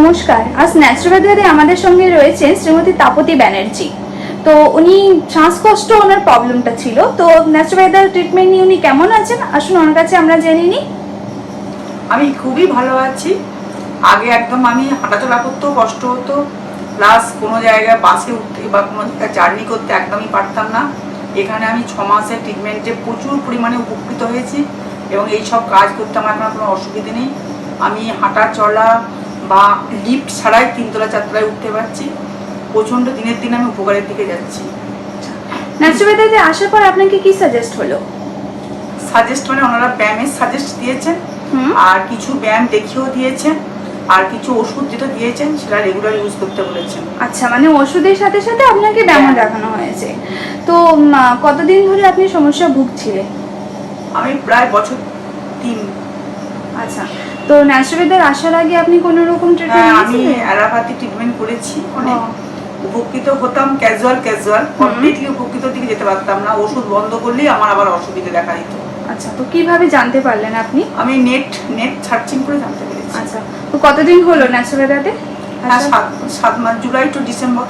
নমস্কার। আজ ন্যাচুরোপ্যাথিতে আমাদের সঙ্গে রয়েছেন শ্রীমতী তাপতী ব্যানার্জি। তো উনি শ্বাসকষ্ট ওনার প্রবলেমটা ছিল, তো ন্যাচুরোপ্যাথির ট্রিটমেন্ট নিয়ে উনি কেমন আছেন আসুন ওনার কাছে আমরা জেনে নিই। আমি খুবই ভালো আছি। আগে একদম আমি হাঁটাচলা করতেও কষ্ট হতো, প্লাস কোনো জায়গায় বাসে উঠতে বা কোনো জায়গায় জার্নি করতে একদমই পারতাম না। এখানে আমি 6 মাসের ট্রিটমেন্টে প্রচুর পরিমাণে উপকৃত হয়েছি এবং এই সব কাজ করতে আমার এখন কোনো অসুবিধে নেই। আমি হাঁটা চলা বা লিফট ছাড়াই 3তলা 4তলায় উঠতে পারছি। প্রচণ্ড দিনের দিন আমি উপকারের দিকে যাচ্ছি। ন্যাচুরোপ্যাথিতে আসার পর আপনাকে কি সাজেস্ট হলো? সাজেস্ট মানে ওনারা ব্যায়ামের সাজেস্ট দিয়েছেন, আর কিছু ব্যায়াম দেখিয়েও দিয়েছেন, আর কিছু ওষুধ যেটা দিয়েছেন সেটা রেগুলার ইউজ করতে বলেছেন। আচ্ছা, মানে ওষুধের সাথে সাথে আপনাকে ব্যায়াম দেখানো হয়েছে। তো কতদিন ধরে আপনি সমস্যা ভুগছিলেন? আমি প্রায় বছর 3। আচ্ছা, তো ন্যাচুরোপ্যাথিতে আসার আগে আপনি কোনো রকম ট্রিটমেন্ট আমি অ্যালোপ্যাথি ট্রিটমেন্ট করেছি, অনেক উপকৃত হতাম। ক্যাজুয়াল কমপ্লিটলি উপকৃত দিকে যেতে পারতাম না। ওষুধ বন্ধ করলেই আমার আবার অসুবিধা দেখা দিত। আচ্ছা, তো কিভাবে জানতে পারলেন আপনি? আমি নেট সার্চিং করে জানতে পেরেছি। আচ্ছা, তো কতদিন হলো ন্যাচুরোপ্যাথিতে? হ্যাঁ, 7 মাস, জুলাই টু ডিসেম্বর।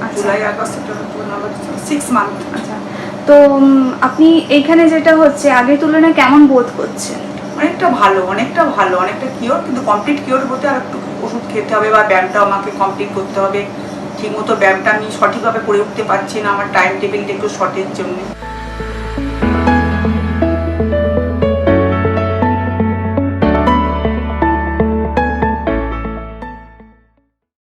আচ্ছা। July, August, September, October, November, 6 month. আচ্ছা, তো আপনি এইখানে যেটা হচ্ছে আগের তুলনায় কেমন বোধ করছেন? অনেকটা ভালো, অনেকটা কিওর, কিন্তু কমপ্লিট কিওর হতে আর একটু ওষুধ খেতে হবে বা ব্যায়ামটা আমাকে কমপ্লিট করতে হবে। ঠিকমতো ব্যায়ামটা আমি সঠিকভাবে করে উঠতে পারছি না, আমার টাইম টেবিলটা একটু শর্টের জন্য।